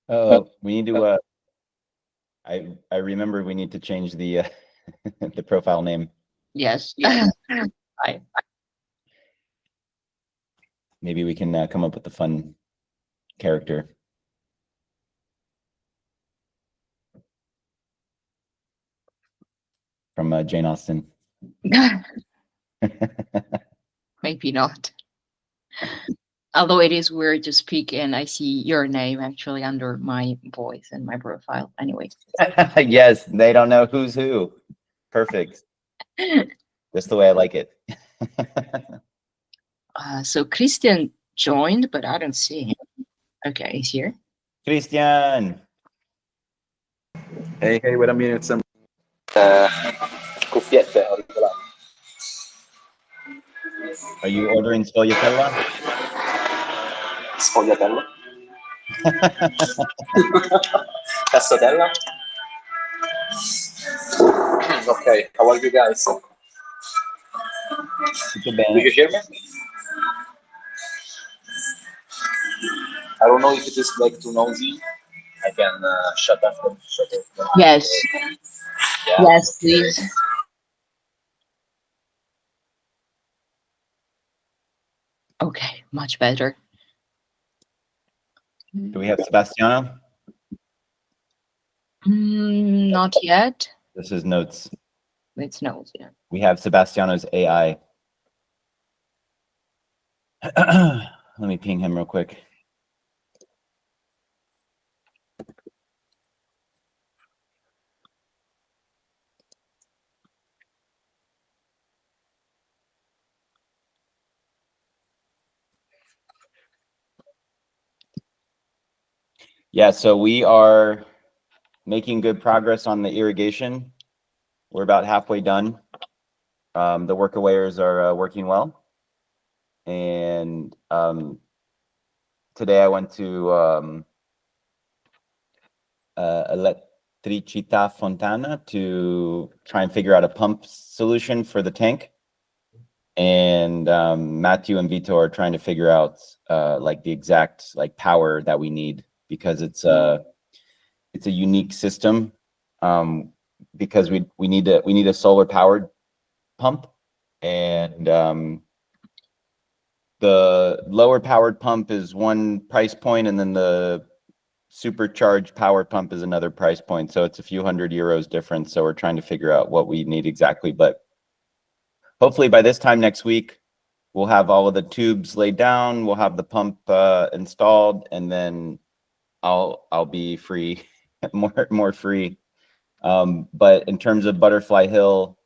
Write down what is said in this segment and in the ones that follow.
Oh, we need to. I remember we need to change the the profile name. Yes. Maybe we can come up with a fun character. From Jane Austen. Maybe not. Although it is weird to speak and I see your name actually under my voice and my profile. Anyway. Yes, they don't know who's who. Perfect. Just the way I like it. So Christian joined, but I don't see him. Okay, he's here. Christian. Hey, wait a minute. Some cuffiette auricolari. Are you ordering sfogliatella? Sfogliatella? Cassatella? Okay, how are you guys? Tutto bene. Do you hear me? I don't know if it is like too noisy. I can shut it. Yes. Yeah. Yes, please. Okay, much better. Do we have Sebastiano? Not yet. This is notes. It's notes, yeah. We have Sebastiano's AI. Let me ping him real quick. Yeah, so we are making good progress on the irrigation. We're about halfway done. The worker weighers are working well. And today I went to Elettricità Fontana to try and figure out a pump solution for the tank. And Matthew and Vito are trying to figure out like the exact like power that we need, because it's a unique system, because we need a solar powered pump, and the lower powered pump is one price point, and then the supercharged power pump is another price point. So it's a few €100 difference. So we're trying to figure out what we need exactly, but hopefully by this time next week, we'll have all of the tubes laid down. We'll have the pump installed, and then I'll be free, more free. But in terms of Butterfly Hill,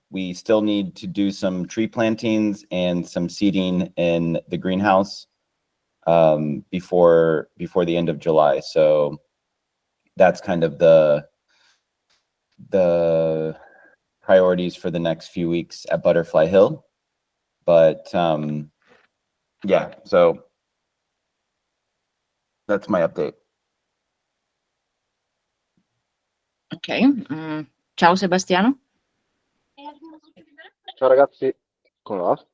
we still need to do some tree plantings and some seeding in the greenhouse before the end of July. So that's kind of the priorities for the next few weeks at Butterfly Hill. But yeah, so that's my update. Ok. Ciao Sebastiano. Ciao ragazzi, come va?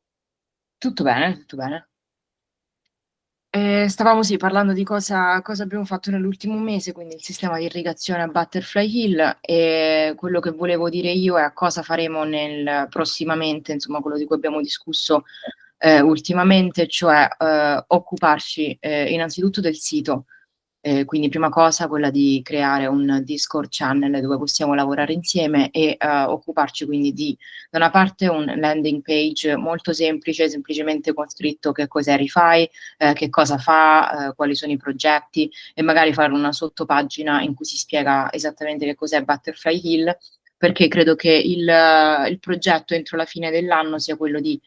Tutto bene, tutto bene. Stavamo parlando di cosa abbiamo fatto nell'ultimo mese, quindi il sistema di irrigazione a Butterfly Hill, e quello che volevo dire io è a cosa faremo prossimamente, insomma quello di cui abbiamo discusso ultimamente, cioè occuparci innanzitutto del sito. Quindi prima cosa quella di creare un Discord channel dove possiamo lavorare insieme e occuparci quindi di, da una parte, un landing page molto semplice, semplicemente con scritto che cos'è Rifai, che cosa fa, quali sono i progetti, e magari fare una sottopagina in cui si spiega esattamente che cos'è Butterfly Hill, perché credo che il progetto entro la fine dell'anno sia quello di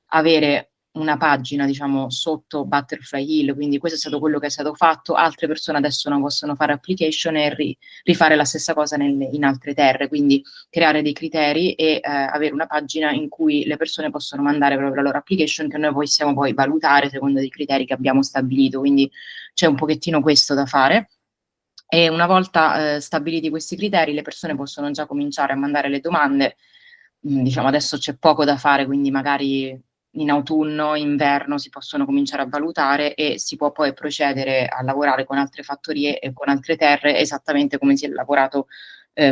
avere una pagina, diciamo, sotto Butterfly Hill, quindi questo è stato quello che è stato fatto. Altre persone adesso non possono fare application e rifare la stessa cosa in altre terre, quindi creare dei criteri e avere una pagina in cui le persone possono mandare proprio la loro application, che noi possiamo poi valutare secondo dei criteri che abbiamo stabilito, quindi c'è un pochettino questo da fare. E una volta stabiliti questi criteri, le persone possono già cominciare a mandare le domande. Diciamo adesso c'è poco da fare, quindi magari in autunno, inverno si possono cominciare a valutare e si può poi procedere a lavorare con altre fattorie e con altre terre esattamente come si è lavorato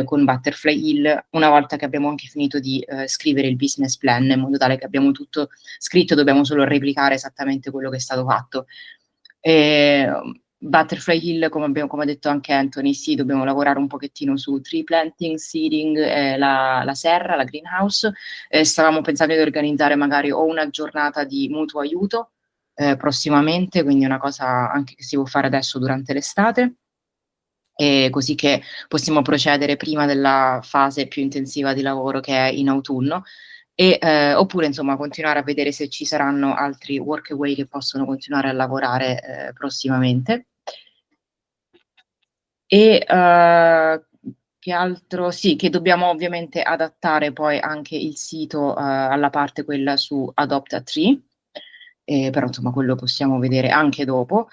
con Butterfly Hill, una volta che abbiamo anche finito di scrivere il business plan, in modo tale che abbiamo tutto scritto, dobbiamo solo replicare esattamente quello che è stato fatto. Butterfly Hill, come ha detto anche Anthony, sì, dobbiamo lavorare un pochettino su tree planting, seeding, la serra, la greenhouse. Stavamo pensando di organizzare magari o una giornata di mutuo aiuto prossimamente, quindi una cosa anche che si può fare adesso durante l'estate, così che possiamo procedere prima della fase più intensiva di lavoro che è in autunno, oppure insomma continuare a vedere se ci saranno altri workaway che possono continuare a lavorare prossimamente. Che altro? Sì, che dobbiamo ovviamente adattare poi anche il sito alla parte quella su Adopt a Tree, però insomma quello possiamo vedere anche dopo.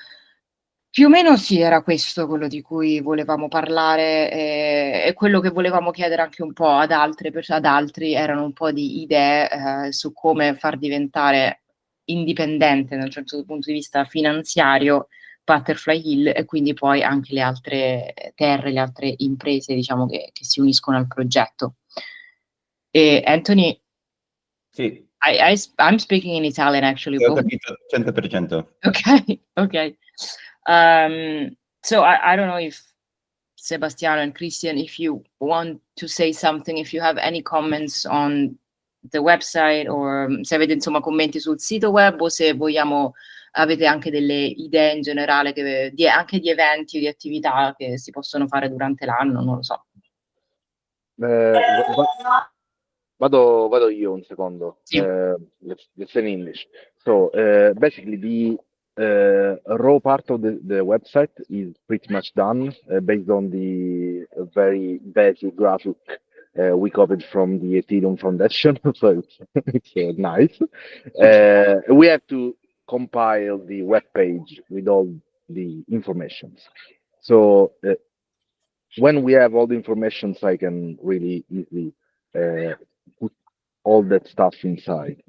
Più o meno sì, era questo quello di cui volevamo parlare, e quello che volevamo chiedere anche un po' ad altri erano un po' di idee su come far diventare indipendente da un certo punto di vista finanziario Butterfly Hill e quindi poi anche le altre terre, le altre imprese diciamo che si uniscono al progetto. Anthony, Sì, I'm speaking in Italian actually, ho but capito 100%. okay, okay. So I don't know if Sebastiano and Christian, if you want to say something, if you have any comments on the website or se avete insomma commenti sul sito web o se avete anche delle idee in generale anche di eventi o di attività che si possono fare durante l'anno, non lo so. Vado io un secondo. Sì. Let's say in English. So basically, the raw part of the website is pretty much done based on the very basic graphic we copied from the Ethereum Foundation. So it's nice. We have to compile the web page with all the information. So when we have all the information, I can really easily put all that stuff inside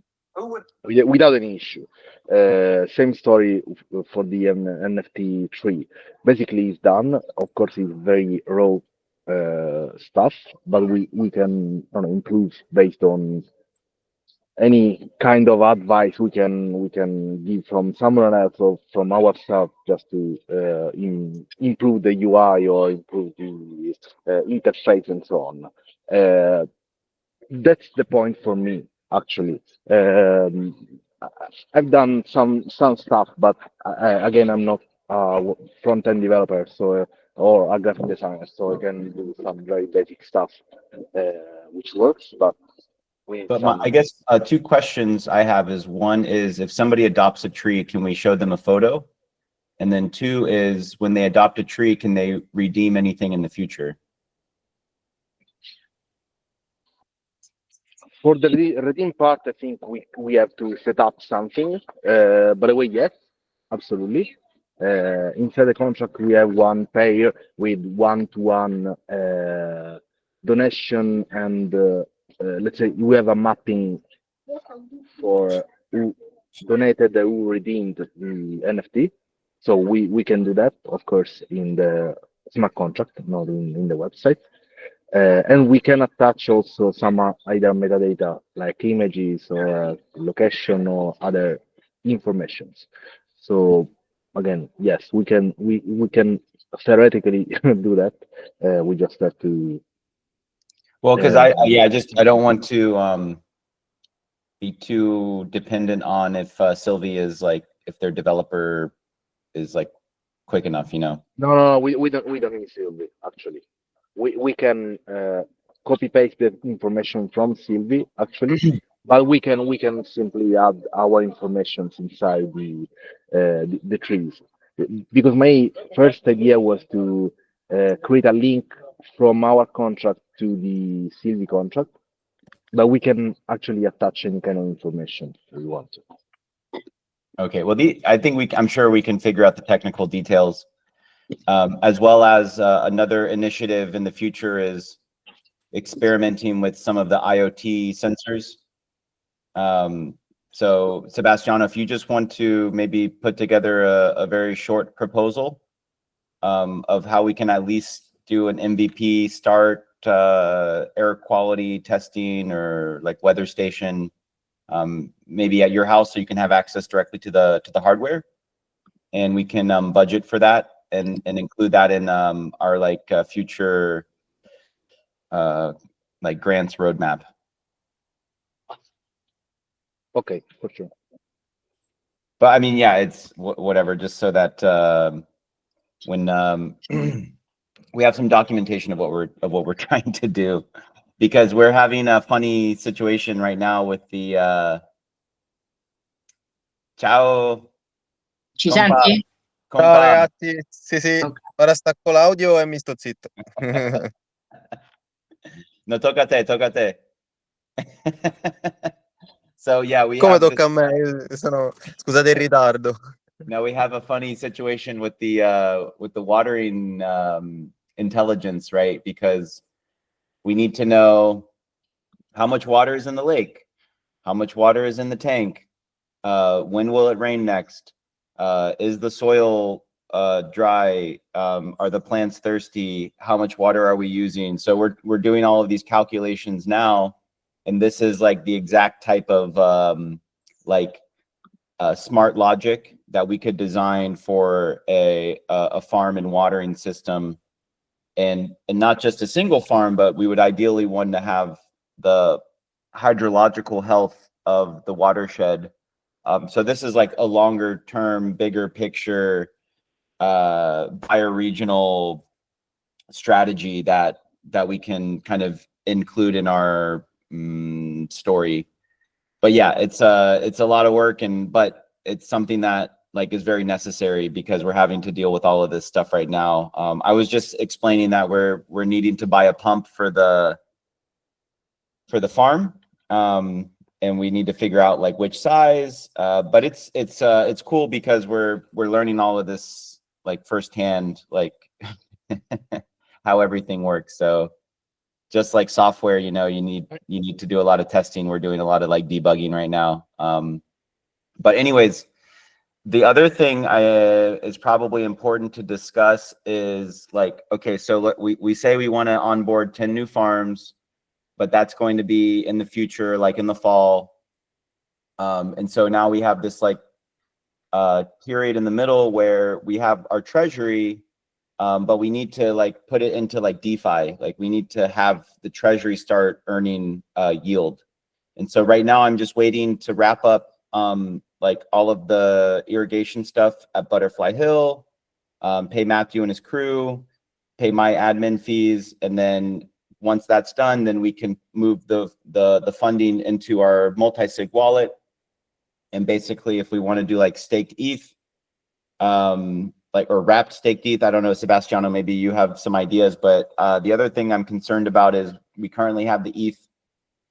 without any issue. Same story for the NFT tree. Basically, it's done. Of course, it's very raw stuff, but we can improve based on any kind of advice we can give from someone else or from ourselves just to improve the UI or improve the interface and so on. That's the point for me, actually. I've done some stuff, but again, I'm not a front-end developer, so or a graphic designer, so I can do some very basic stuff, which works, but I guess two questions I have is, one is, if somebody adopts a tree, can we show them a photo? And then two is, when they adopt a tree, can they redeem anything in the future? For the redeem part, I think we have to set up something. By the way, yes, absolutely. Inside the contract, we have one pair with one-to-one donation, and let's say we have a mapping for who donated, who redeemed the NFT. So we can do that, of course, in the smart contract, not in the website. And we can attach also some either metadata like images or location or other informations. So again, yes, we can theoretically do that. We just have to. Well, because I don't want to be too dependent on if Sylvie is like, if their developer is like quick enough, you know. No, we don't need Sylvie actually. We can copy paste the information from Sylvie actually, but we can simply add our information inside the trees. Because my first idea was to create a link from our contract to the Sylvie contract, but we can actually attach any kind of information if we want to. Okay, well, I think I'm sure we can figure out the technical details, as well as another initiative in the future is experimenting with some of the IoT sensors. So Sebastiano, if you just want to maybe put together a very short proposal of how we can at least do an MVP start air quality testing or like weather station, maybe at your house so you can have access directly to the hardware, and we can budget for that and include that in our like future like grants roadmap. Okay, for sure. But I mean, yeah, it's whatever, just so that when we have some documentation of what we're trying to do, because we're having a funny situation right now with the ciao Ci compa, senti? Ciao compa. ragazzi, sì sì, Ok. ora stacco l'audio e mi sto zitto. No, tocca a te, tocca a te. So yeah, we Come have tocca a me? Scusate il ritardo. now we have a funny situation with the watering intelligence, right? Because we need to know how much water is in the lake, how much water is in the tank, when will it rain next, is the soil dry, are the plants thirsty, how much water are we using? So we're doing all of these calculations now, and this is like the exact type of like smart logic that we could design for a farm and watering system, and not just a single farm, but we would ideally want to have the hydrological health of the watershed. So this is like a longer term, bigger picture bioregional strategy that we can kind of include in our story. But yeah, it's a lot of work, but it's something that like is very necessary because we're having to deal with all of this stuff right now. I was just explaining that we're needing to buy a pump for the farm, and we need to figure out like which size. But it's cool because we're learning all of this like firsthand, like how everything works. So just like software, you know, you need to do a lot of testing. We're doing a lot of like debugging right now. But anyways, the other thing is probably important to discuss is like, okay, so we say we want to onboard 10 new farms, but that's going to be in the future, like in the fall. And so now we have this like period in the middle where we have our treasury, but we need to like put it into like DeFi. Like we need to have the treasury start earning yield. And so right now I'm just waiting to wrap up like all of the irrigation stuff at Butterfly Hill, pay Matthew and his crew, pay my admin fees, and then once that's done, then we can move the funding into our multi-sig wallet. And basically, if we want to do like staked ETH, like or wrapped staked ETH, I don't know, Sebastiano, maybe you have some ideas. But the other thing I'm concerned about is we currently have the ETH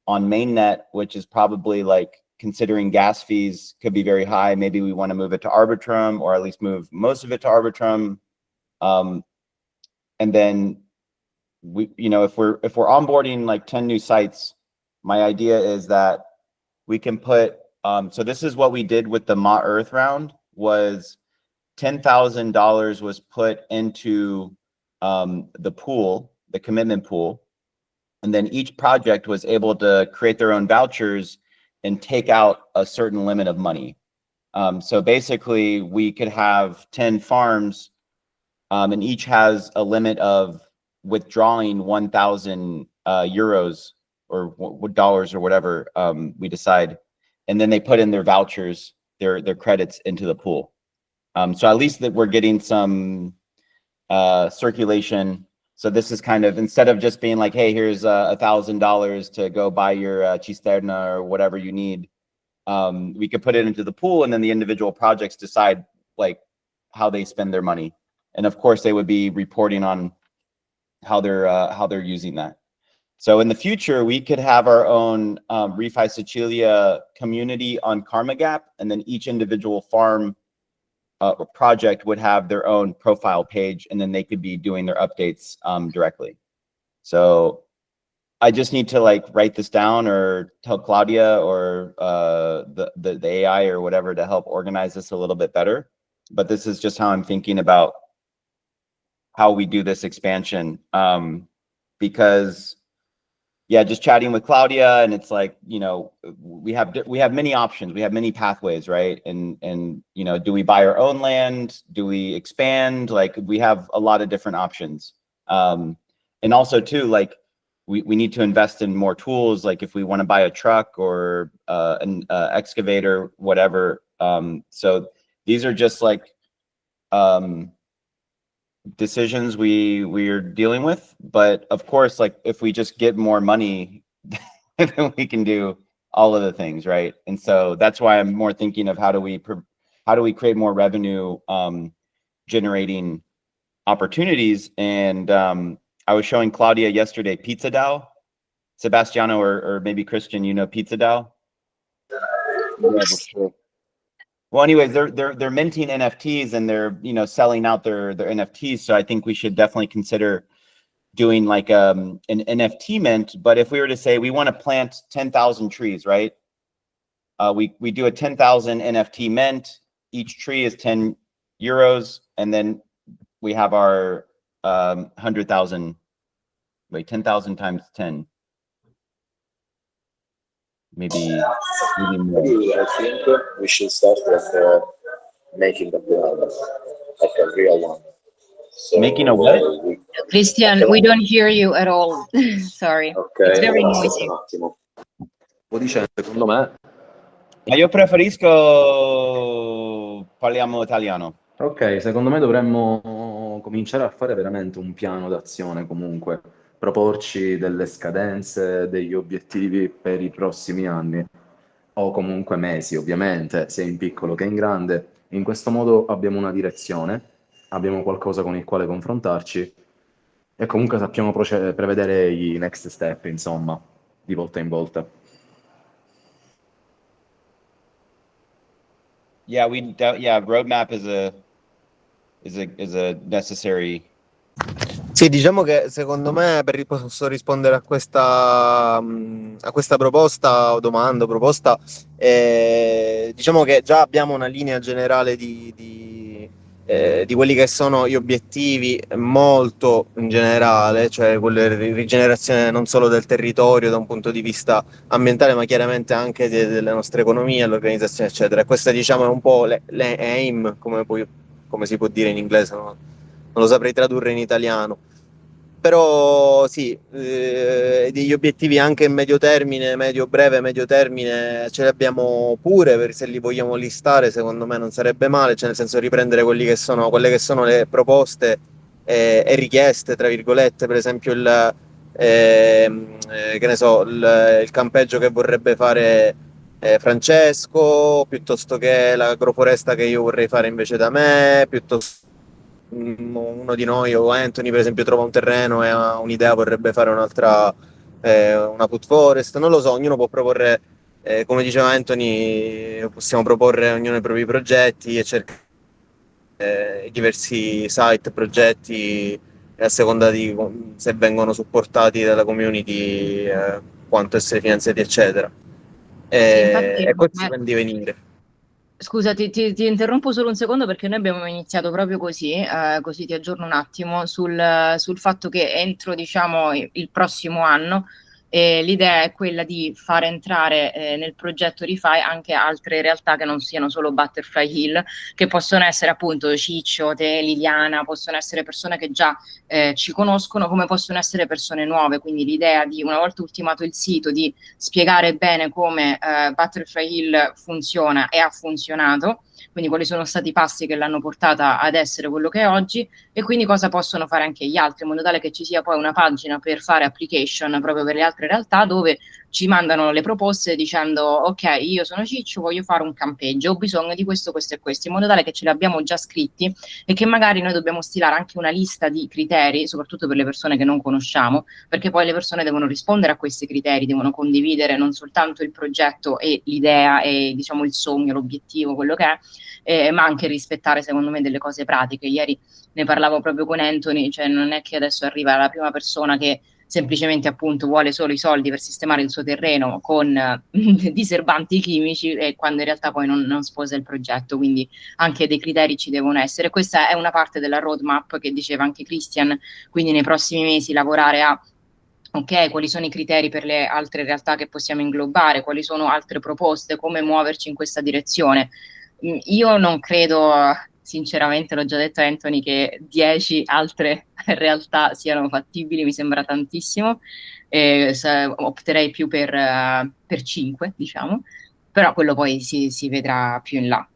on mainnet, which is probably like, considering gas fees could be very high. Maybe we want to move it to Arbitrum, or at least move most of it to Arbitrum. And then we, you know, if we're onboarding like 10 new sites, my idea is that we can put, so this is what we did with the Ma Earth round, was $10,000 was put into the pool, the commitment pool. And then each project was able to create their own vouchers and take out a certain limit of money. So basically we could have 10 farms, and each has a limit of withdrawing 1,000 euros or dollars or whatever we decide. And then they put in their vouchers, their credits into the pool. So at least that we're getting some circulation. So this is kind of, instead of just being like, hey, here's $1,000 to go buy your cisterna or whatever you need, we could put it into the pool, and then the individual projects decide like how they spend their money. And of course they would be reporting on how they're using that. So in the future, we could have our own Refi Sicilia community on Karma Gap, and then each individual farm project would have their own profile page, and then they could be doing their updates directly. So I just need to like write this down or tell Claudia or the AI or whatever to help organize this a little bit better. But this is just how I'm thinking about how we do this expansion. Because yeah, just chatting with Claudia, and it's like, you know, we have many options, we have many pathways, right? And you know, do we buy our own land? Do we expand? Like, we have a lot of different options. And also too, like, we need to invest in more tools. Like if we want to buy a truck or an excavator, whatever. So these are just like decisions we're dealing with. But of course, like if we just get more money, then we can do all of the things, right? And so that's why I'm more thinking of how do we create more revenue generating opportunities. And I was showing Claudia yesterday Pizza DAO. Sebastiano or maybe Christian, you know Pizza DAO? Yeah, for sure. Well, anyways, they're minting NFTs and they're, you know, selling out their NFTs. So I think we should definitely consider doing like an NFT mint. But if we were to say we want to plant 10,000 trees, right? We do a 10,000 NFT mint. Each tree is 10 euros, and then we have our 100,000. Wait, 10,000 times 10. Maybe more. Maybe I think we should start with making a plan, like a real one. So, Making a what? Christian, we don't hear you at all. Sorry. Ok, It's very allora aspetta noisy. un attimo. Sto dicendo, secondo me, Ma io preferisco parliamo italiano. ok, secondo me dovremmo cominciare a fare veramente un piano d'azione comunque, proporci delle scadenze, degli obiettivi per i prossimi anni, o comunque mesi, ovviamente, sia in piccolo che in grande. In questo modo abbiamo una direzione, abbiamo qualcosa con il quale confrontarci e comunque sappiamo prevedere i next step, insomma, di volta in volta. Yeah, roadmap is a necessary. Sì, diciamo che secondo me posso rispondere a questa proposta o domanda, proposta, diciamo che già abbiamo una linea generale di quelli che sono gli obiettivi molto in generale, cioè quella rigenerazione non solo del territorio da un punto di vista ambientale, ma chiaramente anche delle nostre economie, l'organizzazione, eccetera. E questa, diciamo, è un po' le aim, come si può dire in inglese, no? Non lo saprei tradurre in italiano. Però sì, degli obiettivi anche in medio termine, medio breve, medio termine ce li abbiamo pure, se li vogliamo listare secondo me non sarebbe male, cioè nel senso riprendere quelle che sono le proposte e richieste, tra virgolette, per esempio che ne so, il campeggio che vorrebbe fare Francesco, piuttosto che l'agroforesta che io vorrei fare invece da me, piuttosto uno di noi o Anthony per esempio trova un terreno e ha un'idea, vorrebbe fare un'altra, una put forest, non lo so, ognuno può proporre, come diceva Anthony, possiamo proporre ognuno i propri progetti e cercare diversi site, progetti, a seconda di se vengono supportati dalla community, quanto essere finanziati eccetera, Sì, infatti, e questo può divenire. Scusa, ti interrompo solo un secondo perché noi abbiamo iniziato proprio così, così ti aggiorno un attimo sul fatto che entro, diciamo, il prossimo anno l'idea è quella di far entrare nel progetto Rifai anche altre realtà che non siano solo Butterfly Hill, che possono essere appunto Ciccio, te, Liliana, possono essere persone che già ci conoscono, come possono essere persone nuove. Quindi l'idea di, una volta ultimato il sito, di spiegare bene come Butterfly Hill funziona e ha funzionato, quindi quali sono stati i passi che l'hanno portata ad essere quello che è oggi e quindi cosa possono fare anche gli altri, in modo tale che ci sia poi una pagina per fare application proprio per le altre realtà dove ci mandano le proposte dicendo ok, io sono Ciccio, voglio fare un campeggio, ho bisogno di questo, questo e questo, in modo tale che ce li abbiamo già scritti e che magari noi dobbiamo stilare anche una lista di criteri, soprattutto per le persone che non conosciamo, perché poi le persone devono rispondere a questi criteri, devono condividere non soltanto il progetto e l'idea e diciamo il sogno, l'obiettivo, quello che è, ma anche rispettare secondo me delle cose pratiche. Ieri ne parlavo proprio con Anthony, cioè non è che adesso arriva la prima persona che semplicemente appunto vuole solo i soldi per sistemare il suo terreno con diserbanti chimici, e quando in realtà poi non sposa il progetto, quindi anche dei criteri ci devono essere. Questa è una parte della roadmap che diceva anche Christian, quindi nei prossimi mesi lavorare a ok, quali sono i criteri per le altre realtà che possiamo inglobare, quali sono altre proposte, come muoverci in questa direzione. Io non credo, sinceramente, l'ho già detto a Anthony, che 10 altre realtà siano fattibili, mi sembra tantissimo. Opterei più per 5, diciamo, però quello poi si vedrà più in là.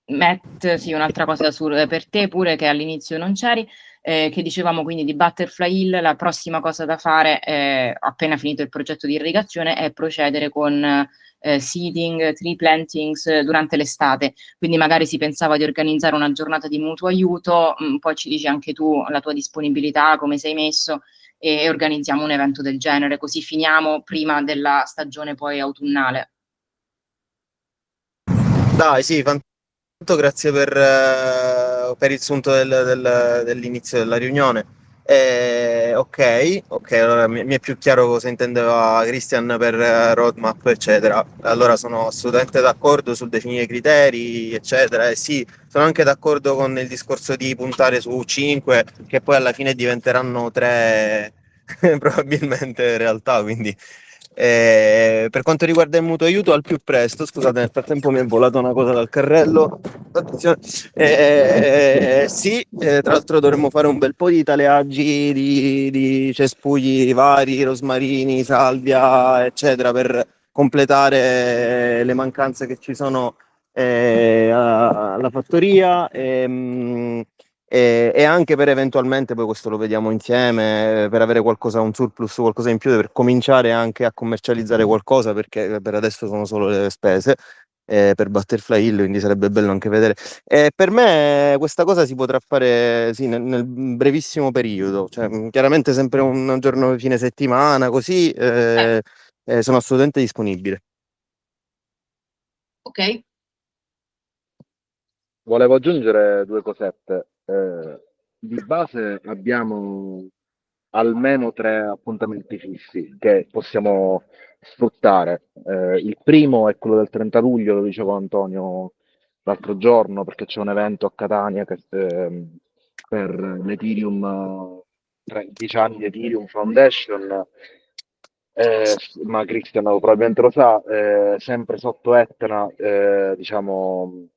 Matt, sì, un'altra cosa per te pure, che all'inizio non c'eri, che dicevamo quindi di Butterfly Hill. La prossima cosa da fare, appena finito il progetto di irrigazione, è procedere con seeding, tree plantings durante l'estate. Quindi magari si pensava di organizzare una giornata di mutuo aiuto, poi ci dici anche tu la tua disponibilità, come sei messo, e organizziamo un evento del genere, così finiamo prima della stagione poi autunnale. Dai, sì, tanto grazie per il sunto dell'inizio della riunione. Ok, allora mi è più chiaro cosa intendeva Christian per roadmap, eccetera. Allora sono assolutamente d'accordo sul definire i criteri, eccetera. E sì, sono anche d'accordo con il discorso di puntare su 5, che poi alla fine diventeranno 3 probabilmente in realtà, quindi per quanto riguarda il mutuo aiuto, al più presto. Scusate, nel frattempo mi è volata una cosa dal carrello. Attenzione. Sì, tra l'altro dovremmo fare un bel po' di taleaggi di cespugli vari, rosmarini, salvia, eccetera, per completare le mancanze che ci sono alla fattoria. E anche per eventualmente, poi questo lo vediamo insieme, per avere qualcosa, un surplus, qualcosa in più, per cominciare anche a commercializzare qualcosa, perché per adesso sono solo le spese per Butterfly Hill, quindi sarebbe bello anche vedere. Per me questa cosa si potrà fare sì, nel brevissimo periodo, cioè, chiaramente sempre un giorno fine settimana, così sono assolutamente disponibile. Ok. Volevo aggiungere due cosette. Di base abbiamo almeno 3 appuntamenti fissi che possiamo sfruttare. Il primo è quello del 30 luglio, lo dicevo Antonio l'altro giorno, perché c'è un evento a Catania per l'Ethereum, 10 anni di Ethereum Foundation. Ma Christian probabilmente lo sa, sempre sotto Etna, diciamo,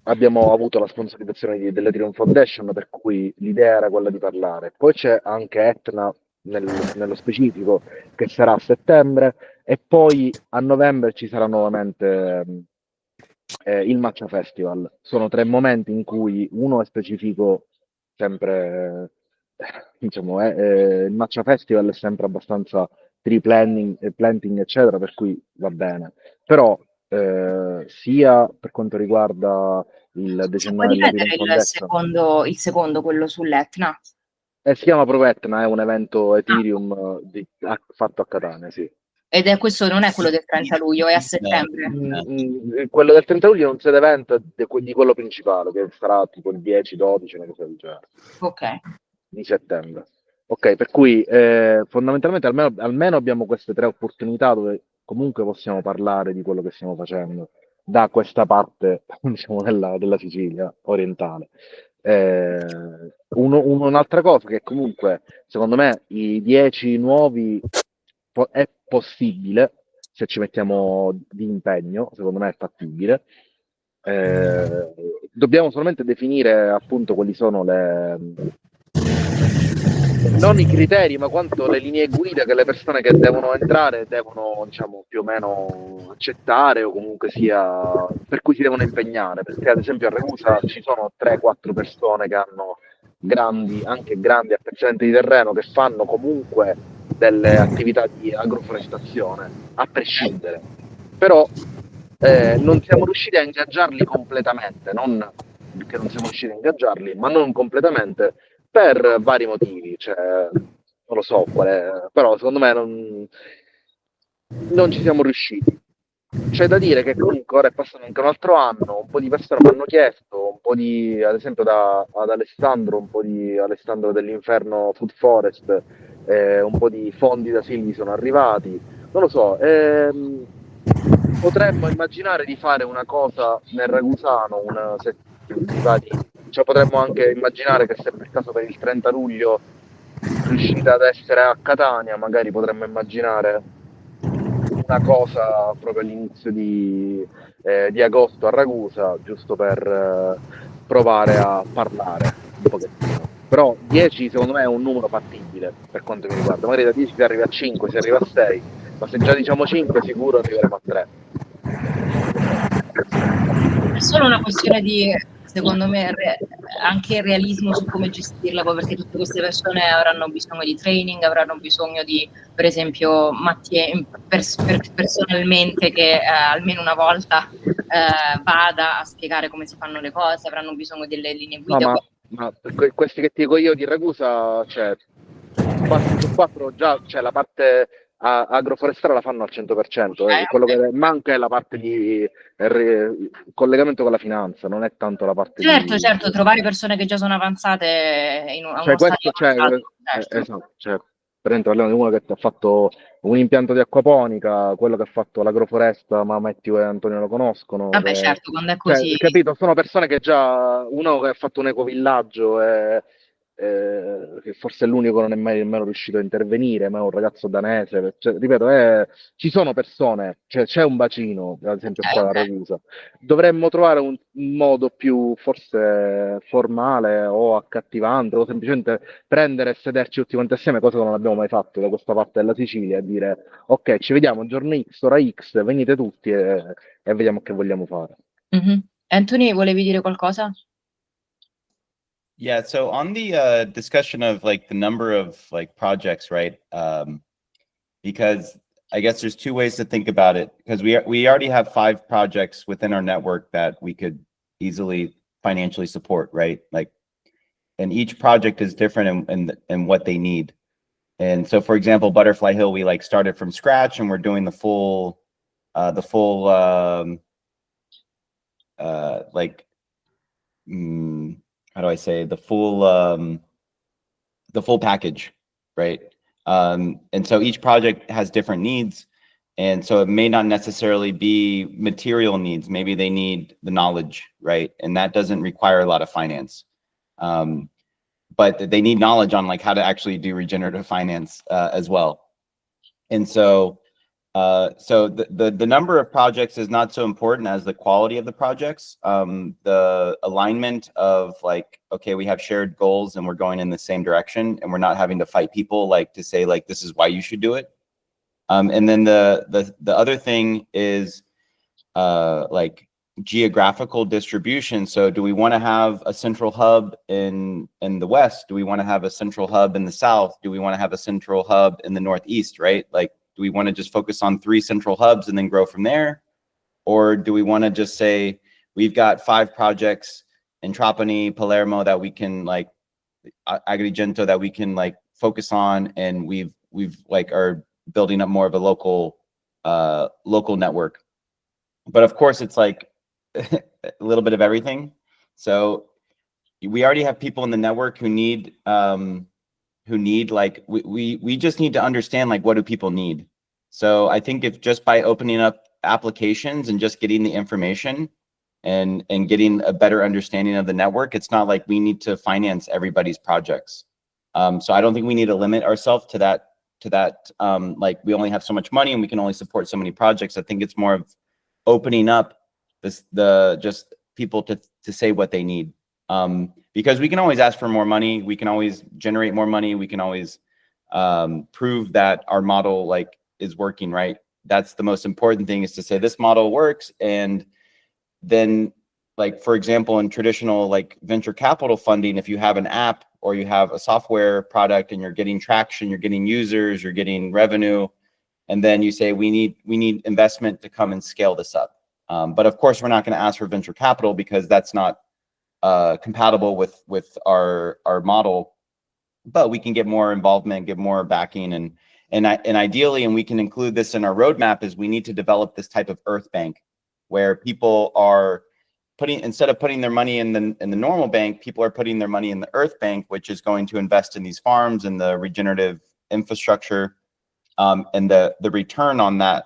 abbiamo avuto la sponsorizzazione dell'Ethereum Foundation, per cui l'idea era quella di parlare. Poi c'è anche Etna nello specifico, che sarà a settembre, e poi a novembre ci sarà nuovamente il Matcha Festival. Sono 3 momenti in cui uno è specifico, sempre, diciamo, il Matcha Festival è sempre abbastanza tree planting, eccetera, per cui va bene. Però sia per quanto riguarda il Se puoi decennale dell'Ethereum ripetere Foundation, il secondo, quello sull'Etna. si chiama Provetna, è un evento Ah, Ethereum fatto a Catania, sì. ed è questo, non è quello del 30 luglio, è a settembre. Quello del 30 luglio è un side event di quello principale, che sarà tipo il 10-12, una cosa del genere, Ok. di settembre. Ok, per cui fondamentalmente almeno abbiamo queste 3 opportunità dove comunque possiamo parlare di quello che stiamo facendo da questa parte, diciamo, della Sicilia orientale. Un'altra cosa che comunque, secondo me, i 10 nuovi è possibile, se ci mettiamo di impegno, secondo me è fattibile. Dobbiamo solamente definire appunto quali sono non i criteri, ma quanto le linee guida che le persone che devono entrare devono, diciamo, più o meno accettare, o comunque sia per cui si devono impegnare. Perché ad esempio a Ragusa ci sono 3-4 persone che hanno anche grandi appezzamenti di terreno, che fanno comunque delle attività di agroforestazione, a prescindere. Però non siamo riusciti a ingaggiarli completamente, non perché non siamo riusciti a ingaggiarli, ma non completamente per vari motivi, cioè, non lo so qual è, però secondo me non ci siamo riusciti. C'è da dire che comunque ora è passato anche un altro anno, un po' di persone mi hanno chiesto, un po' di, ad esempio ad Alessandro, un po' di Alessandro dell'Inferno Food Forest, un po' di fondi da Silvi sono arrivati, non lo so, potremmo immaginare di fare una cosa nel Ragusano, se ti va cioè potremmo anche immaginare che se per caso per il 30 luglio riuscite ad essere a Catania, magari potremmo immaginare una cosa proprio all'inizio di agosto a Ragusa, giusto per provare a parlare un pochettino. Però 10 secondo me è un numero fattibile per quanto mi riguarda. Magari da 10 si arriva a 5, si arriva a 6, ma se già diciamo 5 sicuro arriveremo a 3. È solo una questione di, secondo me, anche realismo su come gestirla, poi perché tutte queste persone avranno bisogno di training, avranno bisogno di, per esempio, personalmente che almeno una volta vada a spiegare come si fanno le cose, avranno bisogno delle linee No, guida. ma questi che ti dico io di Ragusa, cioè, 4 su 4 già, cioè la parte agroforestale la fanno al 100%, quello che manca è la parte di collegamento con la finanza, non è tanto la parte Certo, di... certo, trovare persone che già sono avanzate a Cioè uno stadio questo, cioè, avanzato, certo. esatto, cioè, per esempio parliamo di uno che ha fatto un impianto di acquaponica, quello che ha fatto l'agroforesta, ma Matthew e Antonio lo conoscono, Vabbè, certo, quando è cioè, così. capito? Sono persone che già, uno che ha fatto un ecovillaggio che forse è l'unico che non è mai nemmeno riuscito a intervenire, ma è un ragazzo danese, cioè, ripeto, ci sono persone, cioè, c'è un bacino, ad esempio qua a Ok. Ragusa. Dovremmo trovare un modo più forse formale o accattivante o semplicemente prendere e sederci tutti quanti assieme, cosa che non abbiamo mai fatto da questa parte della Sicilia, e dire ok, ci vediamo giorno X, ora X, venite tutti e vediamo che vogliamo fare. Anthony, volevi dire qualcosa? Yeah, so on the discussion of like the number of like projects, right? Because I guess there's two ways to think about it, because we already have 5 projects within our network that we could easily financially support, right? Like, and each project is different in what they need. And so, for example, Butterfly Hill, we like started from scratch, and we're doing the full like how do I say, the full package, right? And so each project has different needs, and so it may not necessarily be material needs. Maybe they need the knowledge, right? And that doesn't require a lot of finance. But they need knowledge on like how to actually do regenerative finance as well. And so so the number of projects is not so important as the quality of the projects. The alignment of like, okay, we have shared goals and we're going in the same direction, and we're not having to fight people like to say like this is why you should do it. And then the other thing is like geographical distribution. So do we want to have a central hub in the West? Do we want to have a central hub in the South? Do we want to have a central hub in the Northeast, right? Like, do we want to just focus on 3 central hubs and then grow from there? Or do we want to just say, we've got 5 projects in Trapani, Palermo that we can like, Agrigento that we can like focus on, and we've like are building up more of a local network. But of course it's like a little bit of everything. So we already have people in the network who need like, we just need to understand like, what do people need? So I think if just by opening up applications and just getting the information and getting a better understanding of the network, it's not like we need to finance everybody's projects. So I don't think we need to limit ourselves to that like we only have so much money and we can only support so many projects. I think it's more of opening up just people to say what they need. Because we can always ask for more money, we can always generate more money, we can always prove that our model like is working, right? That's the most important thing, is to say this model works. And then, like, for example, in traditional like venture capital funding, if you have an app or you have a software product and you're getting traction, you're getting users, you're getting revenue, and then you say we need investment to come and scale this up. But of course, we're not going to ask for venture capital, because that's not compatible with our model. But we can get more involvement, get more backing, And ideally, and we can include this in our roadmap, is we need to develop this type of earth bank where people are instead of putting their money in the normal bank, people are putting their money in the earth bank, which is going to invest in these farms and the regenerative infrastructure. And the return on that,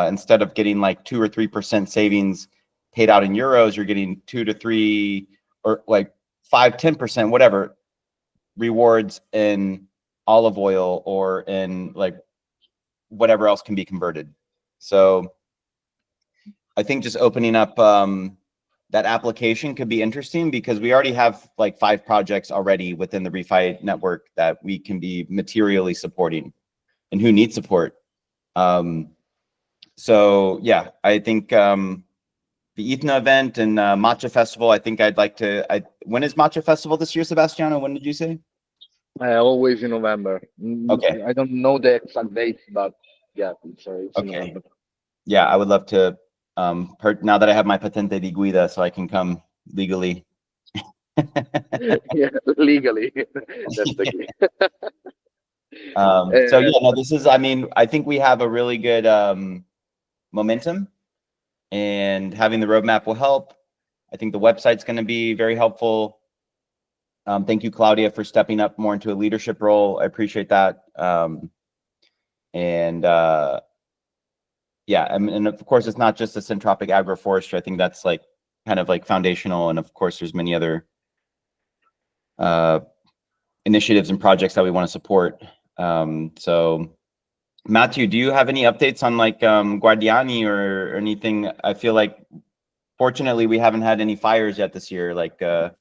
instead of getting like 2 or 3% savings paid out in euros, you're getting 2 to 3 or like 5-10%, whatever, rewards in olive oil or in like whatever else can be converted. So I think just opening up that application could be interesting, because we already have like 5 projects already within the refi network that we can be materially supporting and who need support. So yeah, I think the Ethna event and Matcha Festival, I think I'd like to, when is Matcha Festival this year, Sebastiano? When did you say? Always in November. Okay. I don't know the exact date, but yeah, it's in Okay. November. Yeah, I would love to, now that I have my patente di guida, so I can come legally. Yeah, legally. That's the key. So yeah, no, this is, I mean, I think we have a really good momentum, and having the roadmap will help. I think the website's going to be very helpful. Thank you, Claudia, for stepping up more into a leadership role. I appreciate that. Yeah, I mean, and of course, it's not just a syntropic agroforestry. I think that's like kind of like foundational. And of course, there's many other initiatives and projects that we want to support. So Matthew, do you have any updates on like Guardiani or anything? I feel like, fortunately, we haven't had any fires yet this year. Like We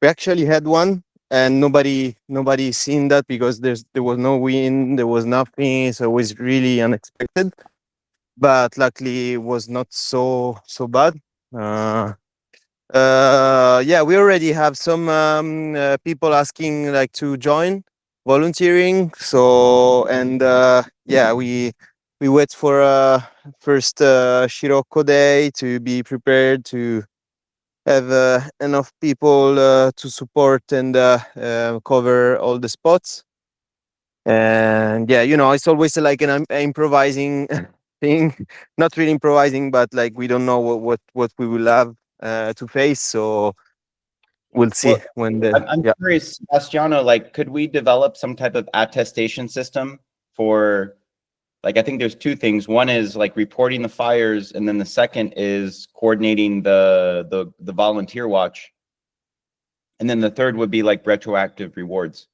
actually had one, and nobody seen that because there was no wind, there was nothing, so it was really unexpected. But luckily, it was not so bad. Yeah, we already have some people asking like to join volunteering. So, and yeah, we wait for first Scirocco day to be prepared to have enough people to support and cover all the spots. And yeah, you know, it's always like an improvising thing, not really improvising, but like we don't know what we will have to face. So we'll see when the. I'm curious, Sebastiano, like, could we develop some type of attestation system for, like, I think there's 2 things. One is like reporting the fires, and then the second is coordinating the volunteer watch. And then the third would be like retroactive rewards.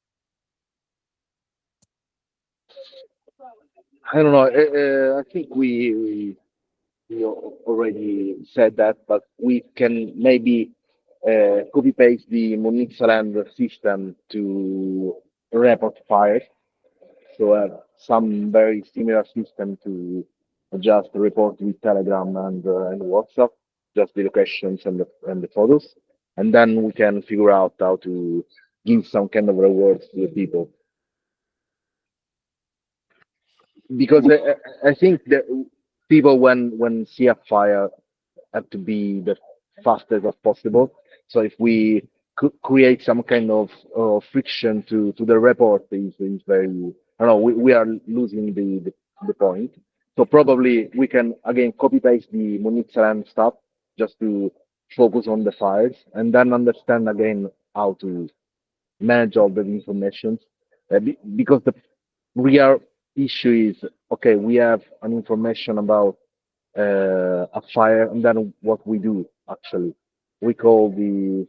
I don't know. I think we already said that, but we can maybe copy paste the mensile system to report fires. So some very similar system to just report with Telegram and WhatsApp, just the locations and the photos, and then we can figure out how to give some kind of rewards to the people. Because I think that people when see a fire have to be the fastest as possible. So if we could create some kind of friction to the report, is very, I don't know, we are losing the point. So probably we can again copy paste the mensile stuff just to focus on the files, and then understand again how to manage all the information. Because the real issue is, okay, we have an information about a fire, and then what we do actually, we call the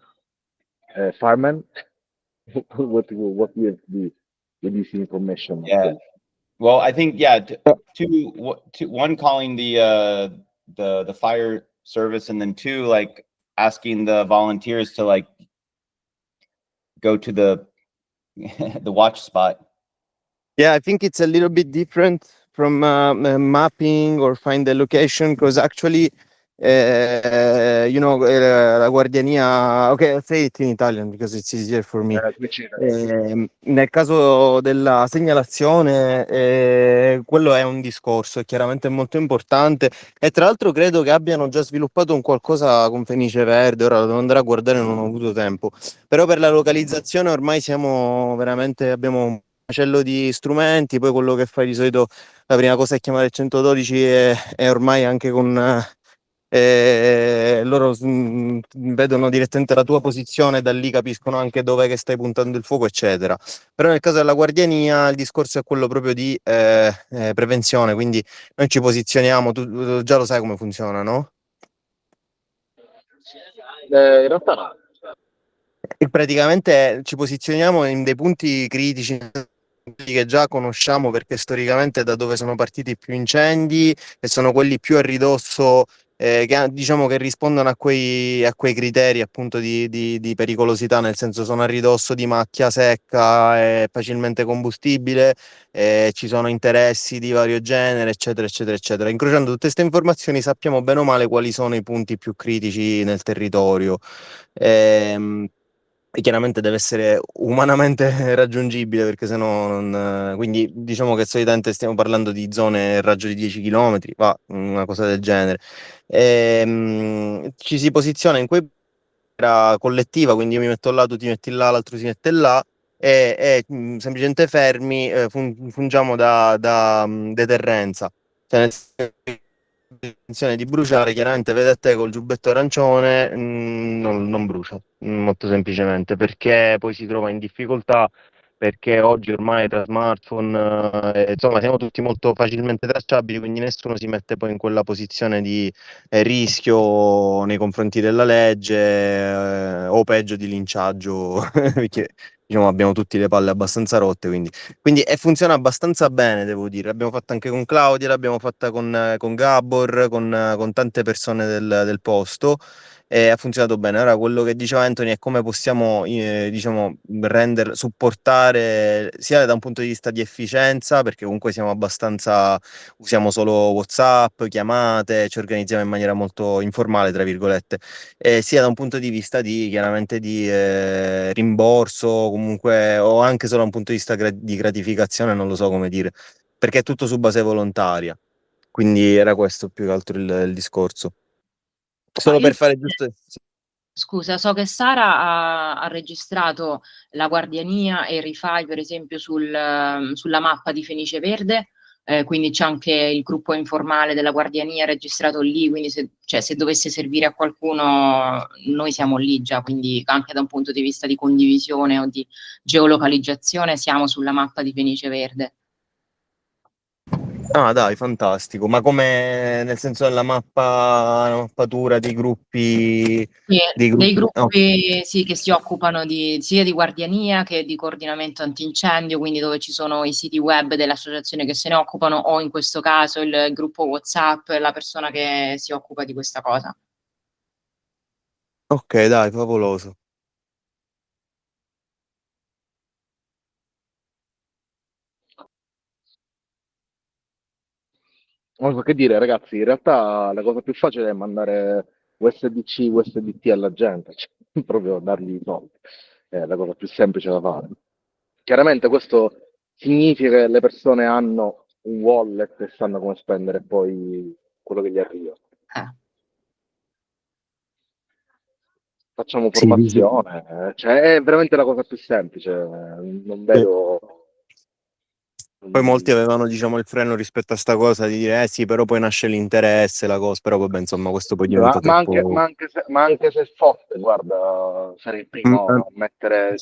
fireman. what we have to do with this information. Yeah. Actually. Well, I think, yeah, one, calling the fire service, and then 2, like asking the volunteers to like go to the the watch spot. Yeah, I think it's a little bit different from mapping or find the location, because actually, you know, la guardiania. Okay, I'll say it in Italian because it's easier for me. Nel caso della segnalazione, quello è un discorso, è chiaramente molto importante, e tra l'altro credo che abbiano già sviluppato un qualcosa con Fenice Verde. Ora lo devo andare a guardare, non ho avuto tempo, però per la localizzazione ormai siamo veramente, abbiamo macello di strumenti, poi quello che fai di solito, la prima cosa è chiamare il 112 e ormai anche con loro vedono direttamente la tua posizione e da lì capiscono anche dove che stai puntando il fuoco, eccetera. Però nel caso della guardiania il discorso è quello proprio di prevenzione, quindi noi ci posizioniamo, tu già lo sai come funziona, no? In realtà no. E praticamente ci posizioniamo in dei punti critici che già conosciamo perché storicamente da dove sono partiti più incendi e sono quelli più a ridosso diciamo che rispondono a quei criteri appunto di pericolosità, nel senso sono a ridosso di macchia secca e facilmente combustibile, ci sono interessi di vario genere, eccetera, eccetera, eccetera. Incrociando tutte queste informazioni sappiamo bene o male quali sono i punti più critici nel territorio. Ehm, e chiaramente deve essere umanamente raggiungibile perché sennò non. Quindi diciamo che solitamente stiamo parlando di zone a raggio di 10 km, va, una cosa del genere. Ci si posiziona in quei collettiva, quindi io mi metto là, tu ti metti là, l'altro si mette là semplicemente fermi, fungiamo da deterrenza. Cioè, nel senso che intenzione di bruciare, chiaramente vede a te col giubbetto arancione, non brucia, molto semplicemente, perché poi si trova in difficoltà, perché oggi ormai tra smartphone, insomma, siamo tutti molto facilmente tracciabili, quindi nessuno si mette poi in quella posizione di rischio nei confronti della legge, o peggio di linciaggio, perché diciamo abbiamo tutti le palle abbastanza rotte, quindi funziona abbastanza bene, devo dire. L'abbiamo fatta anche con Claudia, l'abbiamo fatta con Gabor, con tante persone del posto e ha funzionato bene. Ora, quello che diceva Anthony è come possiamo, diciamo, supportare sia da un punto di vista di efficienza, perché comunque siamo abbastanza, usiamo solo WhatsApp, chiamate, ci organizziamo in maniera molto informale, tra virgolette, sia da un punto di vista chiaramente di rimborso, comunque, o anche solo da un punto di vista di gratificazione, non lo so come dire, perché è tutto su base volontaria. Quindi era questo più che altro il discorso. Ma Solo io per fare giusto. scusa, so che Sara ha registrato la Guardiania e il rifai, per esempio, sulla mappa di Fenice Verde, quindi c'è anche il gruppo informale della Guardiania registrato lì, quindi se dovesse servire a qualcuno, noi siamo lì già, quindi anche da un punto di vista di condivisione o di geolocalizzazione siamo sulla mappa di Fenice Verde. Ah, dai, fantastico. Ma come nel senso della mappa, la mappatura dei gruppi, Sì, dei dei gruppi. Oh, gruppi sì, che si occupano sia di guardiania che di coordinamento antincendio, quindi dove ci sono i siti web delle associazioni che se ne occupano o in questo caso il gruppo WhatsApp, la persona che si occupa di questa cosa. ok, dai, favoloso. Non so che dire, ragazzi, in realtà la cosa più facile è mandare USDC, USDT alla gente, cioè, proprio dargli i soldi. È la cosa più semplice da fare. Chiaramente questo significa che le persone hanno un wallet e sanno come spendere poi quello che gli arriva. Eh. Facciamo Sì, sì. formazione, cioè è veramente la cosa più semplice, non Sì. vedo. Poi molti avevano, diciamo, il freno rispetto a sta cosa di dire, sì, però poi nasce l'interesse, la cosa, però vabbè, insomma, questo poi Ma, diventa ma anche, troppo. ma anche se, ma anche se fosse, guarda, sarei il primo a mettere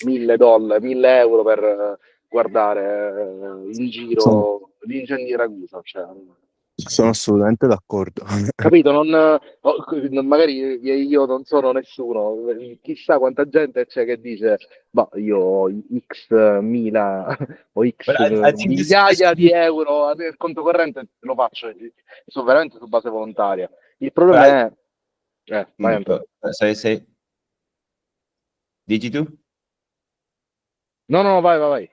$1.000, 1.000 per guardare in Sono, giro gli incendi di Ragusa. Cioè, sono assolutamente d'accordo. capito? Magari io non sono nessuno, chissà quanta gente c'è che dice, ma io ho X mila o But X I think this migliaia can di be, euro nel conto corrente, lo faccio veramente su base volontaria. Il but problema è, vai Antonio. so I say, did you do? No, no, vai, vai, vai.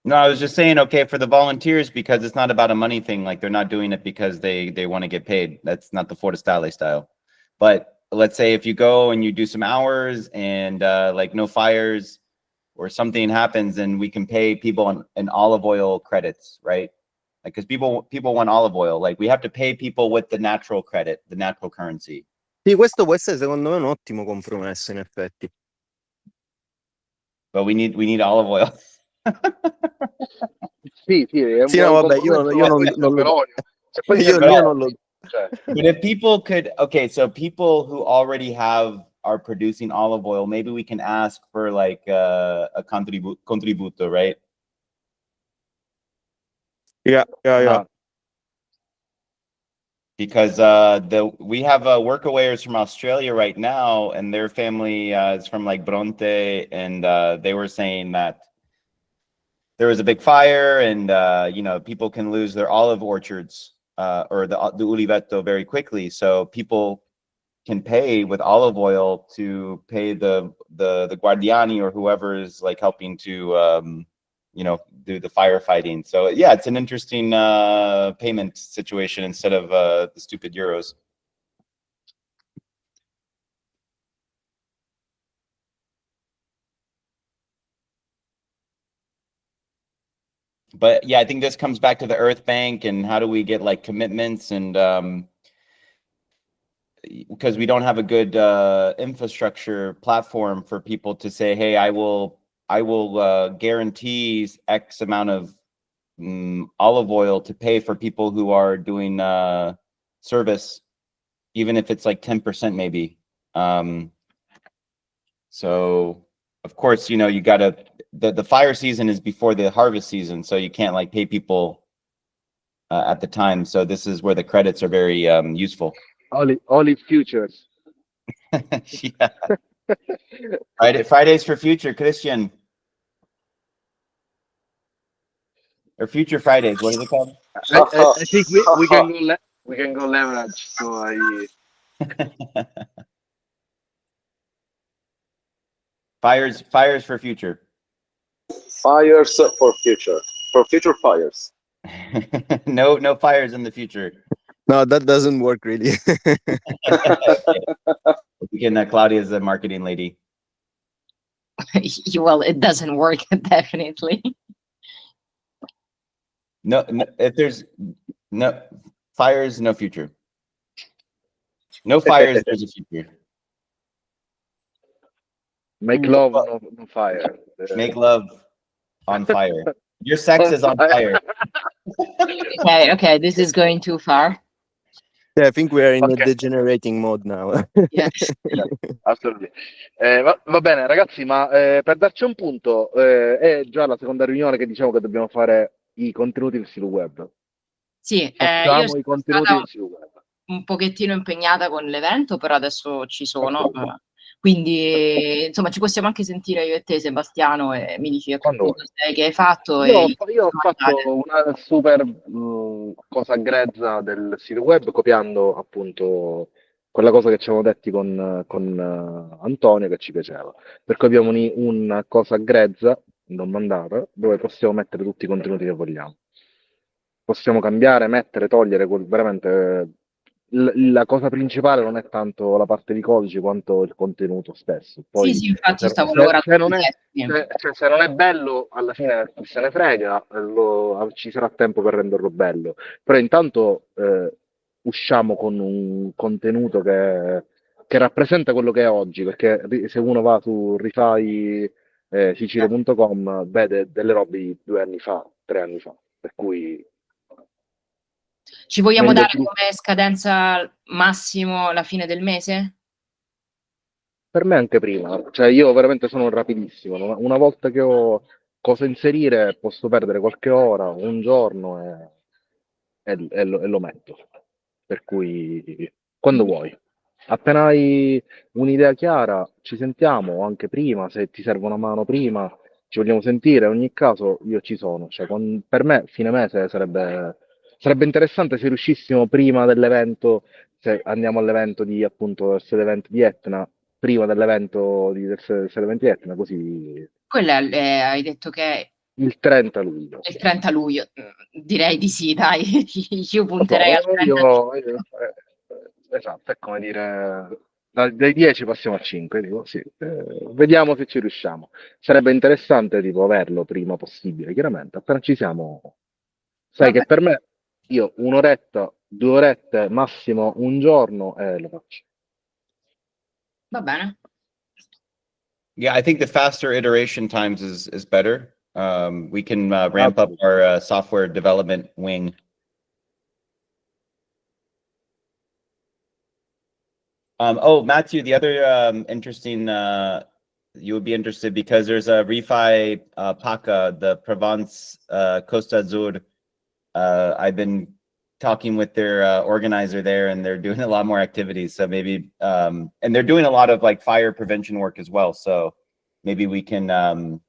No, I was just saying, okay, for the volunteers, because it's not about a money thing. Like they're not doing it because they want to get paid. That's not the Fortestale style. But let's say if you go and you do some hours and like no fires or something happens, and we can pay people in olive oil credits, right? Like because people want olive oil. Like we have to pay people with the natural credit, the natural currency. Sì, questo può essere secondo me un ottimo compromesso, in effetti. But we need olive oil. Sì, è Sì, no, un vabbè, io compromesso non per lo... olio. Se poi Io serve non lo... cioè, But if people could, okay, so people who already are producing olive oil, maybe we can ask for like a contributo, right? Yeah. Because we have workawayers from Australia right now, and their family is from like Bronte, and they were saying that there was a big fire, and people can lose their olive orchards or the uliveto very quickly. So people can pay with olive oil to pay the guardiani or whoever is like helping to do the firefighting. So yeah, it's an interesting payment situation instead of the stupid euros. But yeah, I think this comes back to the Earth Bank and how do we get like commitments, and because we don't have a good infrastructure platform for people to say, hey, I will guarantee X amount of olive oil to pay for people who are doing service, even if it's like 10% maybe. So of course, you gotta, the fire season is before the harvest season, so you can't like pay people at the time. So this is where the credits are very useful. olive futures. Yeah. Fridays for future, Christian. Or Future Fridays, what is it called? I think we can go leverage. So Fires for future. Fires for future fires. No fires in the future. No, that doesn't work really. We can Claudia is the marketing lady. Well, it doesn't work, definitely. No, if there's no fires, no future. No fires, there's a future. make love, no fire. Make love on fire. Your sex is on fire. Okay, this is going too far. Yeah, I think we are in a Okay. degenerating mode now. Yes. Assolutamente. Va bene, ragazzi, ma per darci un punto, è già la seconda riunione che diciamo che dobbiamo fare i contenuti del sito web. Sì, io Facciamo sono i contenuti stata del sito web. un pochettino impegnata con l'evento, però adesso ci sono. Quindi, insomma, ci possiamo anche sentire io e te, Sebastiano, e mi dici a che Quando punto sei, che hai fatto. Io E ho fatto una super cosa grezza del sito web copiando appunto quella cosa che ci avevamo detti con Antonio che ci piaceva. Per cui abbiamo una cosa grezza, non mandata, dove possiamo mettere tutti i contenuti che vogliamo. Possiamo cambiare, mettere, togliere, veramente la cosa principale non è tanto la parte di codice quanto il contenuto stesso. Poi sì, infatti stavo se lavorando non sui è, testi. se non è bello, alla fine chi se ne frega, ci sarà tempo per renderlo bello. Però intanto usciamo con un contenuto che rappresenta quello che è oggi, perché se uno va su rifai sicile.com vede delle robe di 2 anni fa, 3 anni fa, per cui Ci vogliamo meglio dare come scadenza massimo la fine del mese? per me anche prima, cioè io veramente sono rapidissimo, una volta che ho cosa inserire posso perdere qualche ora, un giorno e lo metto, per cui quando vuoi. Appena hai un'idea chiara ci sentiamo, o anche prima, se ti serve una mano prima, ci vogliamo sentire, in ogni caso io ci sono, cioè, per me fine mese sarebbe interessante se riuscissimo prima dell'evento, se andiamo all'evento di appunto del sede event di Etna, prima dell'evento del sede event di Etna, così Quella hai detto che è il 30 luglio. il 30 luglio. Direi di sì, dai. Io Lo so, punterei al 30 esatto, è come dire, dai 10 passiamo a 5, dico, sì, vediamo se ci riusciamo. Sarebbe interessante tipo averlo prima possibile, chiaramente, appena ci siamo, sai che Vabbè, per me, io un'oretta, 2 orette, massimo un giorno e lo faccio. va bene. Yeah, I think the faster iteration times is better. We can ramp up our software development wing. Oh, Matthew, the other interesting, you would be interested because there's a rifai PACA, the Provence Costa Azur. I've been talking with their organizer there, and they're doing a lot more activities. So maybe, and they're doing a lot of like fire prevention work as well. So maybe we can,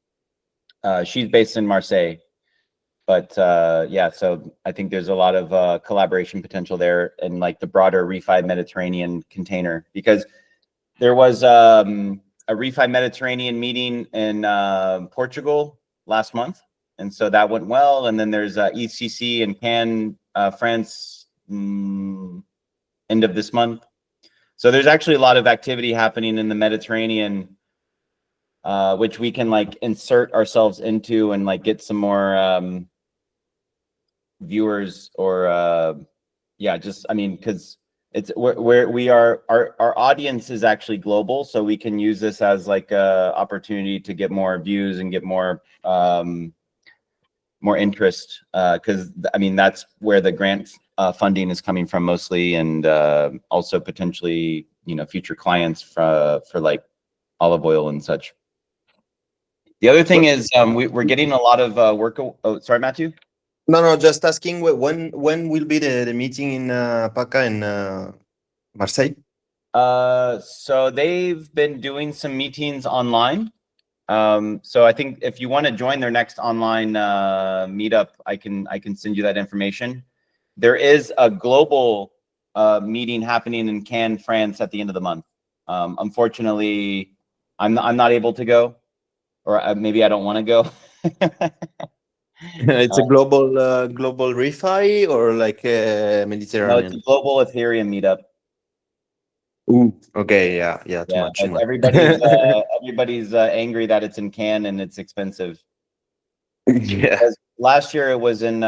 she's based in Marseille. But yeah, so I think there's a lot of collaboration potential there in like the broader rifai Mediterranean container, because there was a rifai Mediterranean meeting in Portugal last month, and so that went well. And then there's ECC in Cannes, France, end of this month. So there's actually a lot of activity happening in the Mediterranean, which we can like insert ourselves into and like get some more viewers, or yeah, just, I mean, because it's where we are, our audience is actually global, so we can use this as like a opportunity to get more views and get more more interest, because I mean that's where the grant funding is coming from mostly, and also potentially, you know, future clients for like olive oil and such. The other thing is we're getting a lot of work. Oh, sorry, Matthew. No, just asking when will be the meeting in PACA in Marseille? So they've been doing some meetings online. So I think if you want to join their next online meetup, I can send you that information. There is a global meeting happening in Cannes, France at the end of the month. Unfortunately, I'm not able to go, or maybe I don't want to go. It's a global refi, or like No, Mediterranean? it's a global Ethereum meetup. Ooh, okay, yeah, too Yeah, much. but everybody's angry that it's in Cannes and it's expensive. Yeah. Because last year it was in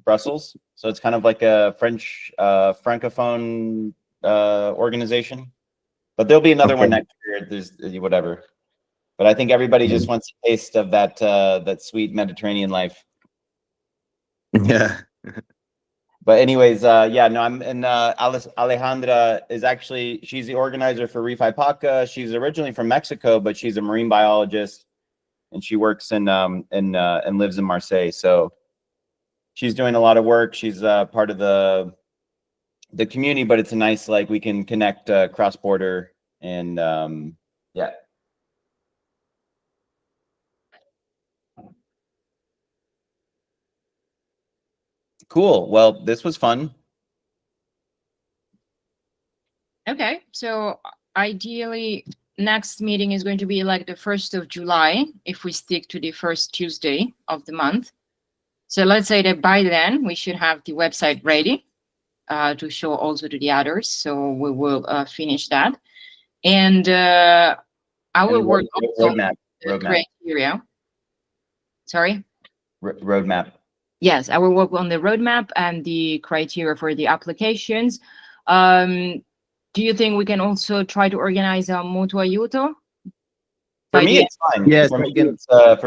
Brussels, so it's kind of like a French francophone organization. But there'll be another one Okay. next year. There's whatever. But I think everybody just wants a taste of that that sweet Mediterranean life. Yeah. But anyways, yeah, no, I'm and Alejandra is actually, she's the organizer for Rifai PACA. She's originally from Mexico, but she's a marine biologist, and she works in and lives in Marseille. So she's doing a lot of work. She's part of the community, but it's a nice, like, we can connect cross border, and yeah. Cool. Well, this was fun. Okay, so ideally, next meeting is going to be like the 1st of July, if we stick to the first Tuesday of the month. So let's say that by then we should have the website ready to show also to the others. So we will finish that, and I will work also on the criteria. Sorry. Roadmap. Yes, I will work on the roadmap and the criteria for the applications. Do you think we can also try to organize a mutuo aiuto? For me, it's fine. Yes, for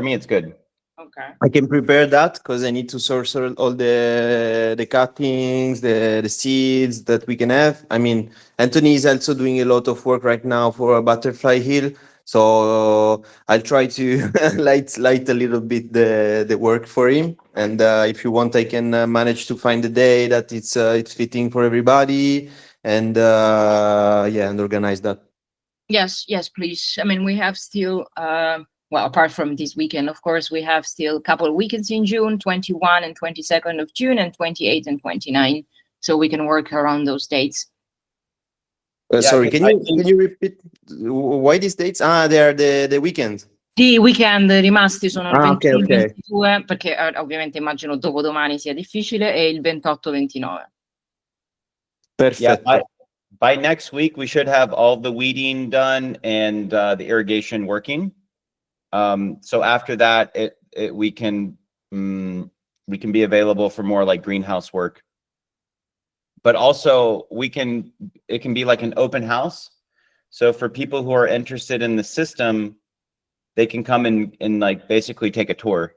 me, it's good. Okay. I can prepare that because I need to source all the cuttings, the seeds that we can have. I mean, Anthony is also doing a lot of work right now for Butterfly Hill, so I'll try to light a little bit the work for him. And if you want, I can manage to find a day that it's fitting for everybody, and yeah, and organize that. Yes, please. I mean, we have still, well, apart from this weekend, of course, we have still a couple of weekends in June, 21 and 22nd of June, and 28 and 29. So we can work around those dates. Sorry, can you repeat why these dates? They are the weekend. Di weekend rimasti sono il 21 okay. 22, perché ovviamente immagino dopodomani sia difficile, e il 28-29. Perfect. Yeah, by next week we should have all the weeding done and the irrigation working. So after that, we can be available for more like greenhouse work. But also it can be like an open house. So for people who are interested in the system, they can come and like basically take a tour,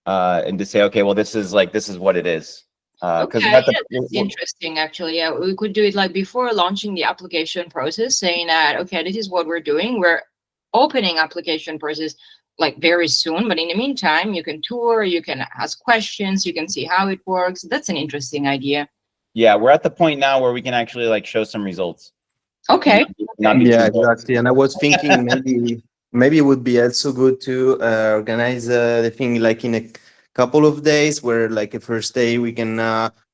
and to say, okay, well, this is what it is. Okay, we're at the- that's interesting. Actually, yeah, we could do it like before launching the application process, saying that okay, this is what we're doing. We're opening application process like very soon, but in the meantime, you can tour, you can ask questions, you can see how it works. That's an interesting idea. Yeah, we're at the point now where we can actually like show some results. Okay. Not be Yeah, too- exactly. And I was thinking maybe it would be also good to organize the thing like in a couple of days, where like a first day we can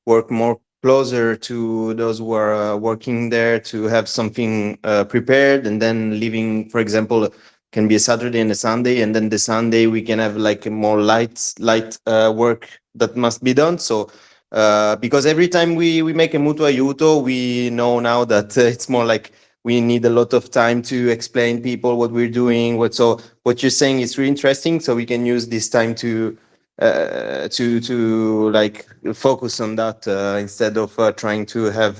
work more closer to those who are working there, to have something prepared, and then leaving, for example, can be a Saturday and a Sunday, and then the Sunday we can have like a more light work that must be done. So because every time we make a mutuo aiuto, we know now that it's more like we need a lot of time to explain people what we're doing. So what you're saying is really interesting. So we can use this time to like focus on that instead of trying to have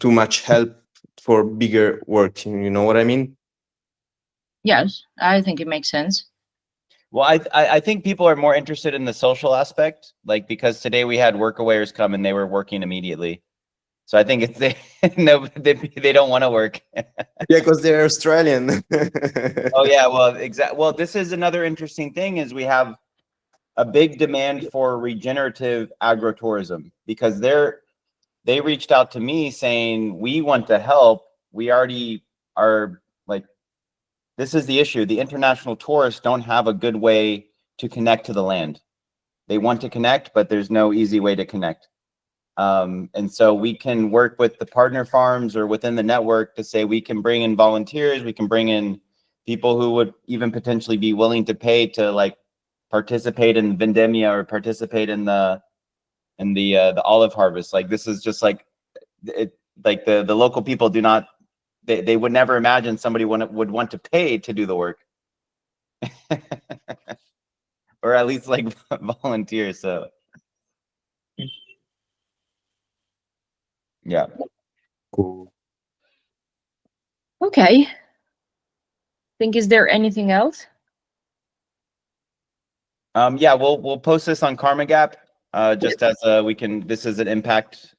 too much help for bigger work. You know what I mean? Yes, I think it makes sense. Well, I think people are more interested in the social aspect, like because today we had workawayers come and they were working immediately. So I think it's they don't want to work. Yeah, because they're Australian. Oh yeah, well, exactly. Well, this is another interesting thing is we have a big demand for regenerative agrotourism, because they reached out to me saying we want to help. We already are like, this is the issue. The international tourists don't have a good way to connect to the land. They want to connect, but there's no easy way to connect. And so we can work with the partner farms or within the network to say we can bring in volunteers, we can bring in people who would even potentially be willing to pay to like participate in vendemmia or participate in the olive harvest. Like this is just like it, like the local people do not, they would never imagine somebody would want to pay to do the work. Or at least like volunteer. So yeah. Cool. Okay. Think, is there anything else? Yeah, we'll post this on Karma Gap, just as we can. This is an impact.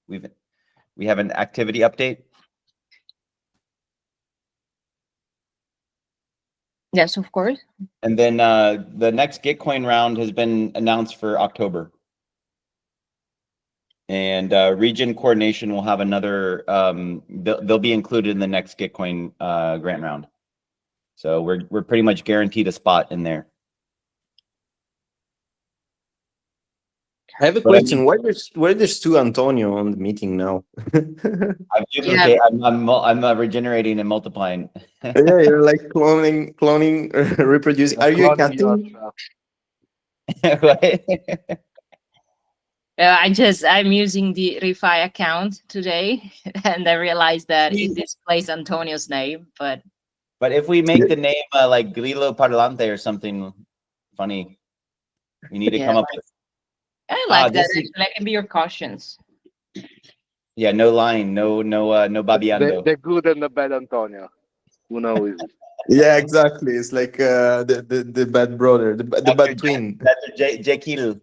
We have an activity update. Yes, of course. And then the next Gitcoin round has been announced for October. And region coordination will have another. They'll be included in the next Gitcoin grant round. So we're pretty much guaranteed a spot in there. I have a question. Why there's two Antonio on the meeting now? I'm duplicate. I'm regenerating and multiplying. Yeah, you're like cloning, reproducing. Are you a cutting? I'm using the rifai account today, and I realized that it displays Antonio's name, but if we make the name like Grillo Parlante or something funny, we need to come up with. I like that. Actually, I can be your cautions. Yeah, no line, no babiando. The good and the bad Antonio. Who knows? Yeah, exactly. It's like the bad brother, the bad twin. That's Jekyll.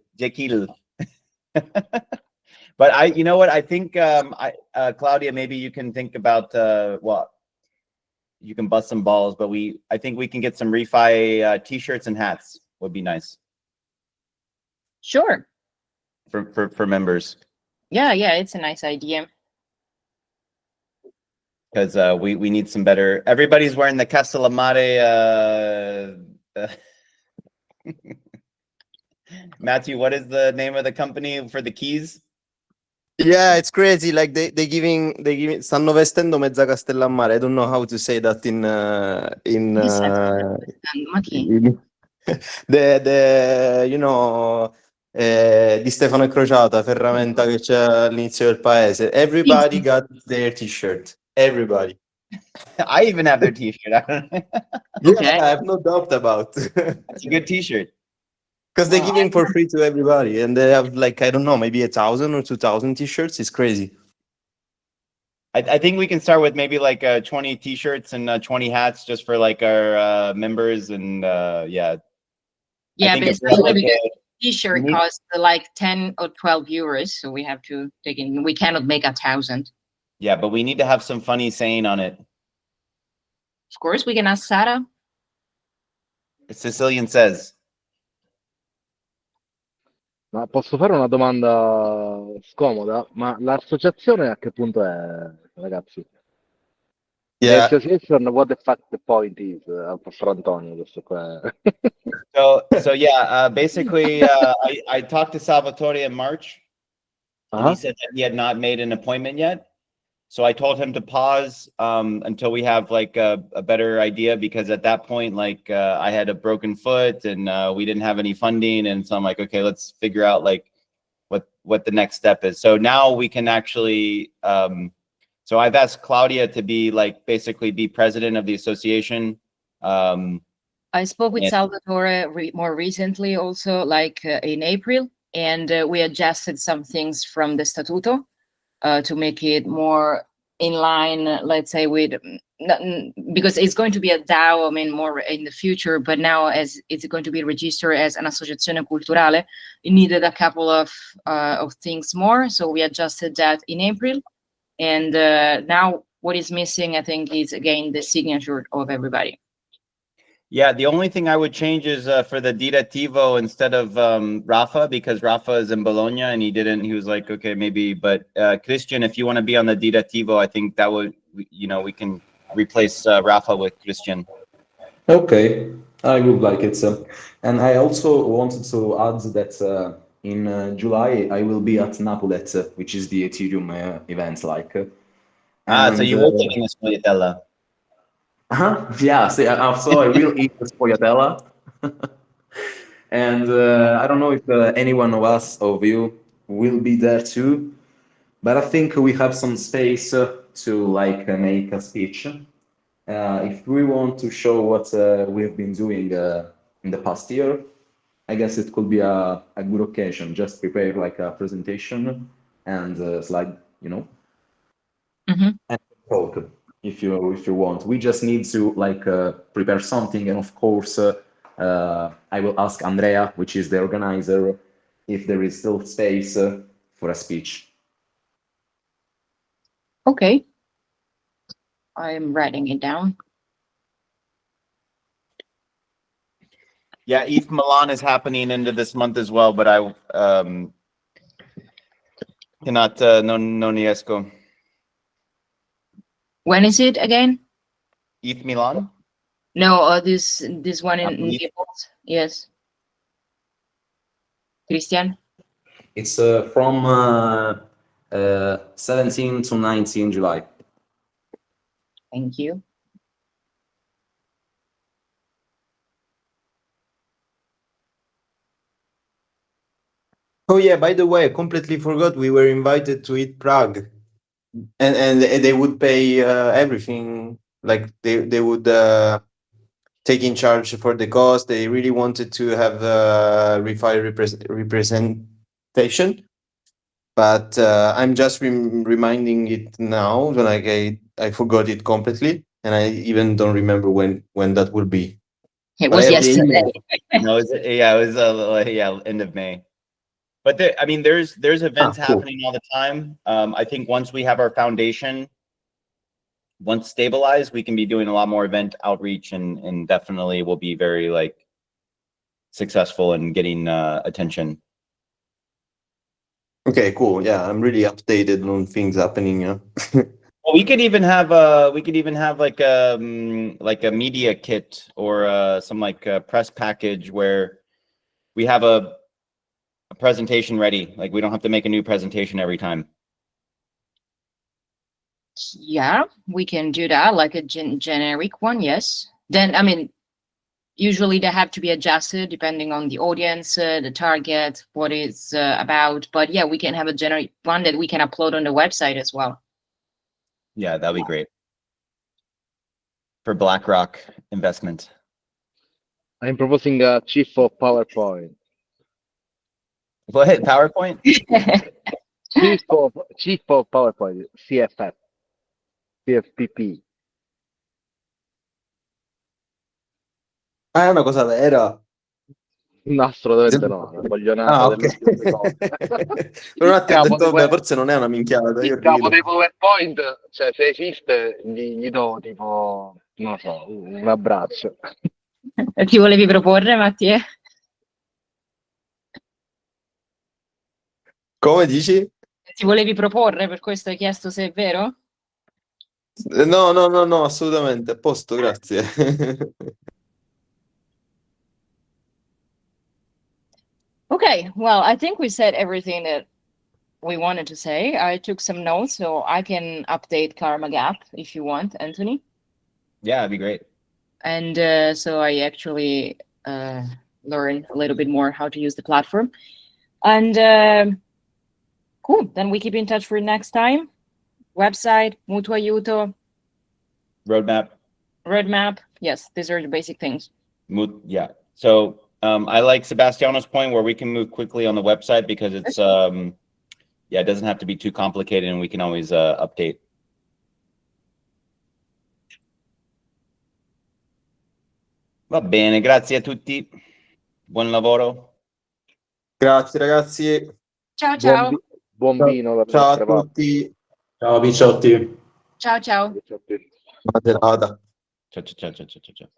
But you know what? I think Claudia, maybe you can think about you can bust some balls, but I think we can get some rifai t-shirts and hats. Would be nice. Sure. For members. Yeah, it's a nice idea. Because we need some better. Everybody's wearing the Castellamare. Matthew, what is the name of the company for the keys? Yeah, it's crazy. Like they giving stanno vestendo mezza Castellammare. I don't know how to say that in the you know di Stefano e Crociata, ferramenta che c'è all'inizio del paese. Everybody got their t-shirt. Everybody. I even have their t-shirt. Yeah, I have no doubt about. It's a good t-shirt. Because they're giving for free to everybody, and they have like, I don't know, maybe 1,000 or 2,000 t-shirts. It's crazy. I think we can start with maybe like 20 t-shirts and 20 hats just for like our members, and yeah. Yeah, think but if we have, like, especially because t-shirt we need- costs like 10 or 12 euros, so we have to take in. We cannot make 1,000. Yeah, but we need to have some funny saying on it. Of course, we can ask Sara. Sicilian says. Ma posso fare una domanda scomoda? Ma l'associazione a che punto è, ragazzi? The Yeah. association, what the fuck the point is? Professor Antonio, questo qua. So yeah, basically, I talked to Salvatore in March, and he said that he had not made an appointment yet. So I told him to pause until we have like a better idea, because at that point, like I had a broken foot and we didn't have any funding, and so I'm like, okay, let's figure out like what the next step is. So now we can actually. So I've asked Claudia to be like basically be president of the association. I spoke with Yeah. Salvatore more recently, also like in April, and we adjusted some things from the Statuto to make it more in line, let's say, with because it's going to be a DAO, I mean, more in the future, but now as it's going to be registered as an associazione culturale, it needed a couple of things more, so we adjusted that in April, and now what is missing, I think, is again the signature of everybody. Yeah, the only thing I would change is for the direttivo instead of Rafa, because Rafa is in Bologna and he was like, okay, maybe, but Christian, if you want to be on the direttivo, I think that would, we can replace Rafa with Christian. Okay, I would like it. And I also wanted to add that in July I will be at Napolet, which is the Ethereum event. Like, So you will take in the Spogliatella. Yeah, so I will eat the Spogliatella. And I don't know if anyone of you will be there too, but I think we have some space to like make a speech. If we want to show what we've been doing in the past year, I guess it could be a good occasion. Just prepare like a presentation and slide, Mm-hmm. and talk if you want. We just need to like prepare something, and of course, I will ask Andrea, which is the organizer, if there is still space for a speech. Okay. I'm writing it down. Yeah, ETH Milan is happening into this month as well, but I cannot non riesco. When is it again? ETH Milan? No, this one in Napoli. Naples. Yes. Christian? It's from 17 to 19 July. Thank you. Oh yeah, by the way, I completely forgot we were invited to eat Prague, and they would pay everything. Like they would take in charge for the cost. They really wanted to have rifai representation, but I'm just reminding it now. Like I forgot it completely, and I even don't remember when that will be. It But was I have the yesterday. No, it was end of May. But there's events cool. happening all the time. I think once we have our foundation, once stabilized, we can be doing a lot more event outreach, and definitely will be very like successful in getting attention. Okay, cool. Yeah, I'm really updated on things happening. Yeah. Well, we could even have like a media kit or some like press package where we have a presentation ready. Like we don't have to make a new presentation every time. Yeah, we can do that, like a generic one, yes. Then, I mean, usually they have to be adjusted depending on the audience, the target, what it's about. But yeah, we can have a generic one that we can upload on the website as well. Yeah, that'd be great. For BlackRock investment. I'm proposing a chief of PowerPoint. What, PowerPoint? Chief of PowerPoint, CFF. TFPP. Ah, è una cosa vera. No, assolutamente no, una coglionata Ah, delle ok. ultime cose. Per un attimo ho Capo di detto, vabbè, que- forse non è una minchiata, io il capo rido. dei PowerPoint, cioè se esiste, gli do tipo, non lo so, un abbraccio. Ti volevi proporre, Mattia? Come dici? Ti volevi proporre, per questo hai chiesto se è vero? No, no, no, no, assolutamente, a posto, grazie. Okay, well, I think we said everything that we wanted to say. I took some notes, so I can update Karma Gap if you want, Anthony. Yeah, it'd be great. And so I actually learned a little bit more how to use the platform. And cool, then we keep in touch for next time. Website, Mutuo Aiuto, Roadmap. roadmap. Yes, these are the basic things. Yeah. So I like Sebastiano's point where we can move quickly on the website because it's yeah, it doesn't have to be too complicated and we can always update. Va bene, grazie a tutti. Buon lavoro. Grazie ragazzi, Ciao ciao. Buon vino dalle ciao a nostre parti. tutti, Ciao picciotti. Ciao ciao. buona serata. Ciao ciao ciao ciao ciao ciao.